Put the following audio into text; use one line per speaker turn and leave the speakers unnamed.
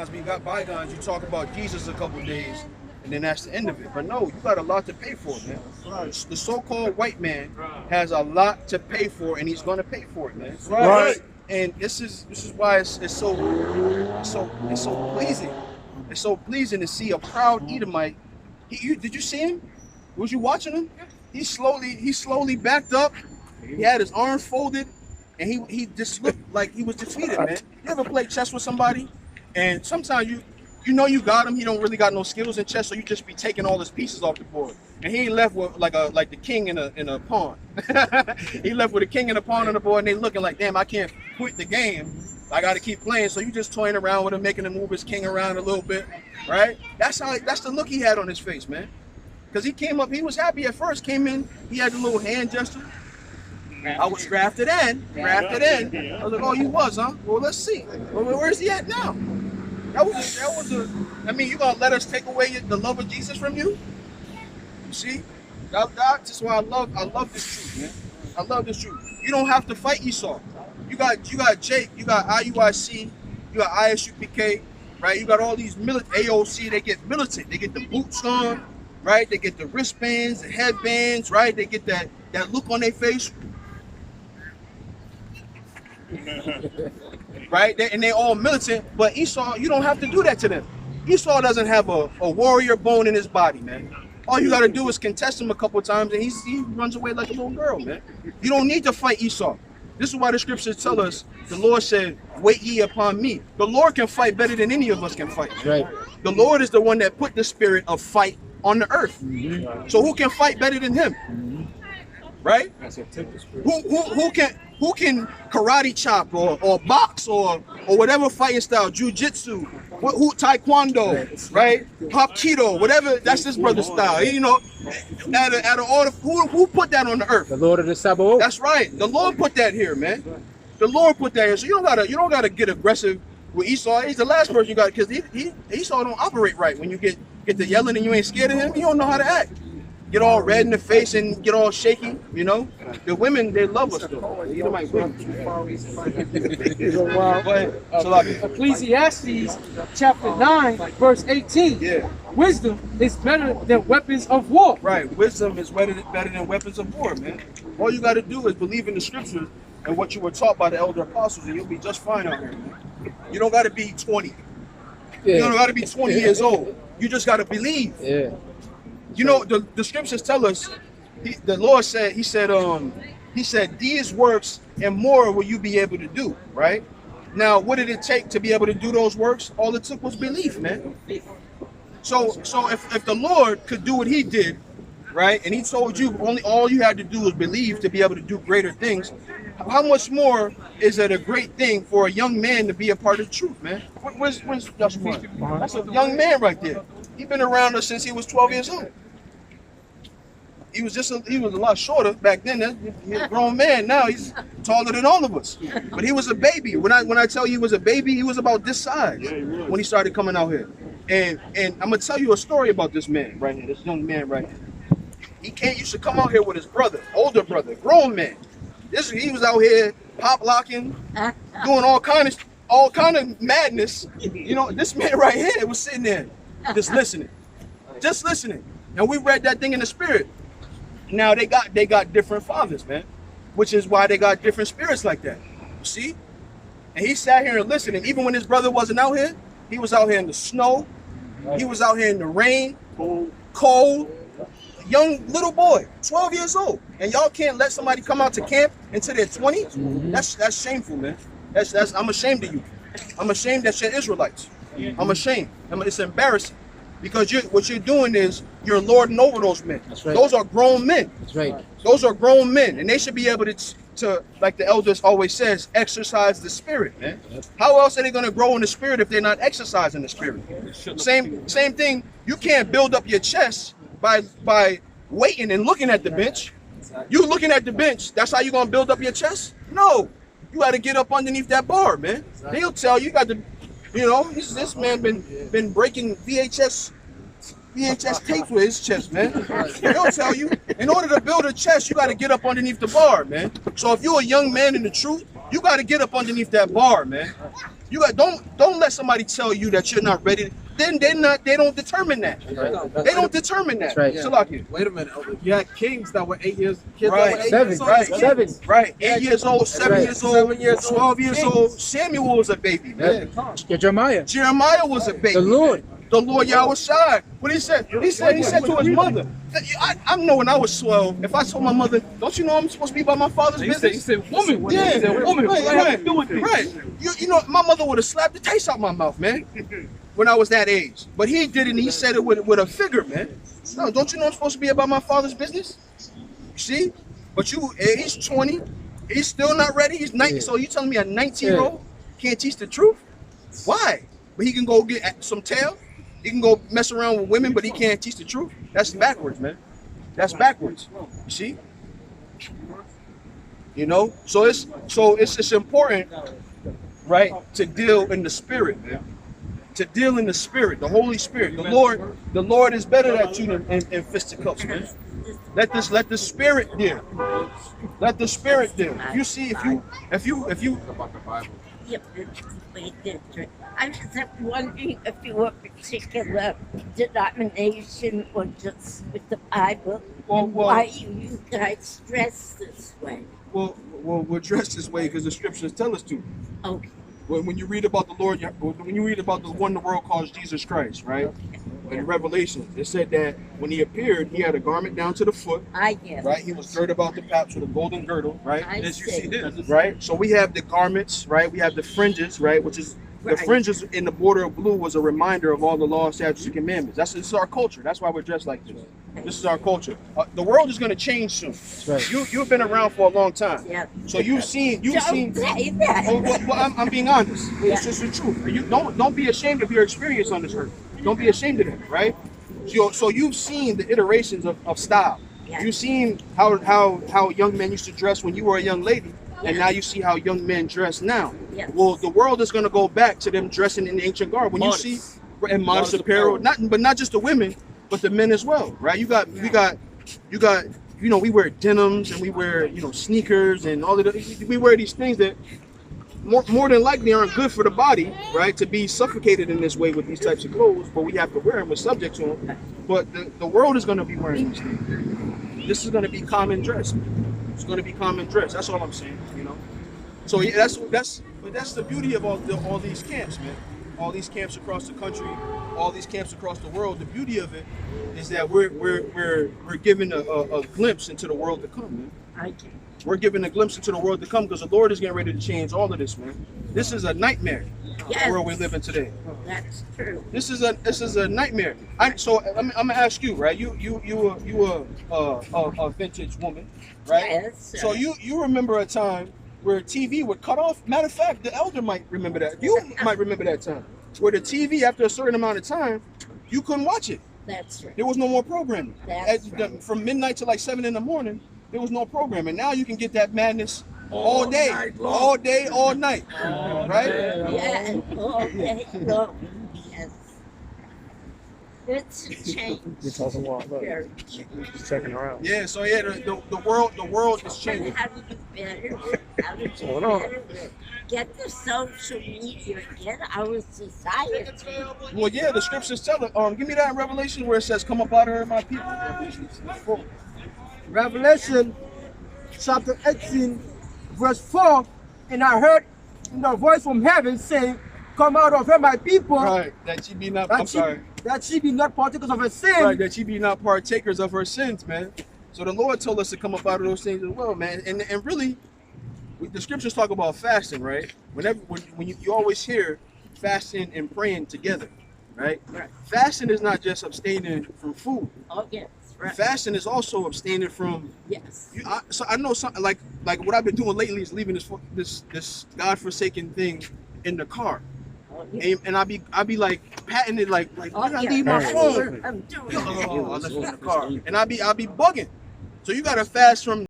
We got bygones. You talk about Jesus a couple days, and then that's the end of it. But no, you got a lot to pay for, man. The so-called white man has a lot to pay for, and he's going to pay for it, man.
Right.
And this is why it's so pleasing. It's so pleasing to see a proud Edomite. Did you see him? Was you watching him? He slowly backed up. He had his arms folded, and he just looked like he was defeated, man. You ever play chess with somebody, and sometimes you know you got him. He don't really got no skills in chess, so you just be taking all his pieces off the board, and he ain't left with like the king in a pawn. He left with a king and a pawn on the board, and they looking like, damn, I can't quit the game. I got to keep playing. So you just toying around with him, making him move his king around a little bit, right? That's the look he had on his face, man. Because he came up, he was happy at first. Came in, he had a little hand gesture. I was drafted in. I was like, oh, you was, huh? Well, let's see. Well, where's he at now? I mean, you gonna let us take away the love of Jesus from you? You see? That's why I love this truth, man. I love this truth. You don't have to fight Esau. You got Jake, you got IUIC, you got ISUPK, right? You got all these AOC, they get militant. They get the boots on, right? They get the wristbands, the headbands, right? They get that look on their face. Right? And they all militant, but Esau, you don't have to do that to them. Esau doesn't have a warrior bone in his body, man. All you got to do is contest him a couple times, and he runs away like a little girl, man. You don't need to fight Esau. This is why the scriptures tell us, the Lord said, wait ye upon me. The Lord can fight better than any of us can fight.
Right.
The Lord is the one that put the spirit of fight on the earth. So who can fight better than him? Right? Who can karate chop or box or whatever fighting style, jiu-jitsu, taekwondo, right? Hapkido, whatever, that's this brother's style. You know, out of order, who put that on the earth?
The Lord of the Sabaoth.
That's right. The Lord put that here, man. The Lord put that here. So you don't gotta get aggressive with Esau. He's the last person you got, because Esau don't operate right. When you get to yelling and you ain't scared of him, you don't know how to act. Get all red in the face and get all shaky, you know. The women, they love us though. You know,
Ecclesiastes chapter 9, verse 18.
Yeah.
Wisdom is better than weapons of war.
Right. Wisdom is better than weapons of war, man. All you got to do is believe in the scriptures and what you were taught by the elder apostles, and you'll be just fine out here, man. You don't got to be 20. You don't got to be 20 years old. You just got to believe.
Yeah.
You know, the scriptures tell us, the Lord said, he said, these works and more will you be able to do, right? Now, what did it take to be able to do those works? All it took was belief, man. So if the Lord could do what he did, right, and he told you all you had to do was believe to be able to do greater things, how much more is it a great thing for a young man to be a part of the truth, man? Where's Joshua? That's a young man right there. He's been around us since he was 12 years old. He was a lot shorter back then. He's a grown man now. He's taller than all of us. But he was a baby. When I tell you he was a baby, he was about this size when he started coming out here. And I'm gonna tell you a story about this man right here, this young man right here. He used to come out here with his brother, older brother, grown man. He was out here pop locking, doing all kind of madness. You know, this man right here was sitting there just listening. And we read that thing in the spirit. Now they got different fathers, man, which is why they got different spirits like that. You see? And he sat here and listened. And even when his brother wasn't out here, he was out here in the snow. He was out here in the rain, cold. Young little boy, 12 years old, and y'all can't let somebody come out to camp until they're 20. That's shameful, man. I'm ashamed of you. I'm ashamed that you're Israelites. I'm ashamed. It's embarrassing, because what you're doing is you're lording over those men.
That's right.
Those are grown men.
That's right.
Those are grown men, and they should be able to, like the elders always says, exercise the spirit, man. How else are they going to grow in the spirit if they're not exercising the spirit? Same thing. You can't build up your chest by waiting and looking at the bench. You looking at the bench, that's how you gonna build up your chest? No, you got to get up underneath that bar, man. They'll tell you got to, you know, this man been breaking VHS tapes with his chest, man. They'll tell you, in order to build a chest, you got to get up underneath the bar, man. So if you're a young man in the truth, you got to get up underneath that bar, man. You got don't let somebody tell you that you're not ready. Then they don't determine that. They don't determine that.
That's right.
Salakia.
Wait a minute. You had kings that were 8 years. Kids
Right.
that were 8
Seven.
years old.
Right.
Seven.
Right. 8 years old, 7
right.
years old,
7 years old.
12 years old. Samuel was a baby, man.
Yeah, Jeremiah.
Jeremiah was a baby.
The Lord.
The Lord Yahweh Shai. What he said? He said to his mother. I know when I was 12, if I told my mother, don't you know I'm supposed to be about my father's business?
He said, woman.
Yeah,
He said, woman.
right,
What have
right,
to do with this?
right. You know, my mother would have slapped the taste out my mouth, man, when I was that age. But he did it, and he said it with a figure, man. No, don't you know I'm supposed to be about my father's business? You see? But he's 20, he's still not ready. He's 19, so you telling me a 19-year-old can't teach the truth? Why? But he can go get some tail. He can go mess around with women, but he can't teach the truth. That's backwards, man. That's backwards. You see? You know, so it's important, right, to deal in the spirit, man. To deal in the spirit, the Holy Spirit, the Lord is better at you than fisticuffs, man. Let the spirit deal. Let the spirit deal. You see, if you.
Yep, I was just wondering if you were a particular denomination or just with the Bible. Why you guys dress this way?
Well, we're dressed this way because the scriptures tell us to.
Okay.
When you read about the Lord, when you read about the one the world calls Jesus Christ, right? In Revelation, it said that when he appeared, he had a garment down to the foot,
I get
right? He was girded about the paps with a golden girdle, right?
I
As you
see.
see this.
Right? So we have the garments, right? We have the fringes, right? Which is the
Right.
fringes in the border of blue was a reminder of all the laws, statutes, and commandments. This is our culture. That's why we're dressed like this. This is our culture. The world is going to change soon.
right.
You've been around for a long time,
Yeah.
so you've seen.
Don't say that.
Well, I'm being honest. It's just the truth. You don't be ashamed of your experience on this earth. Don't be ashamed of that, right? So you've seen the iterations of style.
Yeah.
You've seen how young men used to dress when you were a young lady, and
Yeah.
now you see how young men dress now.
Yes.
Well, the world is going to go back to them dressing in the ancient garb. When
Modest.
you see and modest apparel, not just the women, but the men as well, right? You got we wear denims and we wear sneakers and all of the, we wear these things that more than likely aren't good for the body, right? To be suffocated in this way with these types of clothes, but we have to wear them. We're subject to them. But the world is going to be wearing these things. This is going to be common dress. It's going to be common dress. That's all I'm saying. So yeah, that's the beauty of all these camps, man. All these camps across the country, all these camps across the world. The beauty of it is that we're given a glimpse into the world to come, man.
I get
We're given a glimpse into the world to come because the Lord is getting ready to change all of this, man. This is a nightmare.
Yes.
The world we live in today.
That's true.
This is a nightmare. So I'm gonna ask you, right? You a vintage woman, right?
Yes.
So you remember a time where TV would cut off. Matter of fact, the elder might remember that. You might remember that time where the TV, after a certain amount of time, you couldn't watch it.
That's right.
There was no more programming.
That's right.
From midnight to like 7 in the morning, there was no programming. Now you can get that madness all day, all day, all night, right?
Yeah, all day long. Yes. It's a change.
You're talking about
Very change.
checking her out.
Yeah. So yeah, the world is
And
changing.
how do you better? How do you
going on?
better get the social media, get our society?
Well, yeah, the scriptures tell it. Give me that in Revelation where it says, "Come up out of her, my people."
Revelation chapter 18, verse 4. And I heard the voice from heaven saying, "Come out of her, my people,
Right. That ye be not. I'm sorry.
that she be not partakers of her sin."
Right. That ye be not partakers of her sins, man. So the Lord told us to come up out of those things as well, man. And really, the scriptures talk about fasting, right? When you always hear fasting and praying together, right?
Right.
Fasting is not just abstaining from food.
Oh, yes. Right.
Fasting is also abstaining from.
Yes.
So I know something like what I've been doing lately is leaving this godforsaken thing in the car,
Oh, yes.
and I be like patting it like
Oh,
I gotta
yeah.
leave my
That's
phone.
what I'm doing.
Oh, I left it in the car, and I be bugging. So you gotta fast from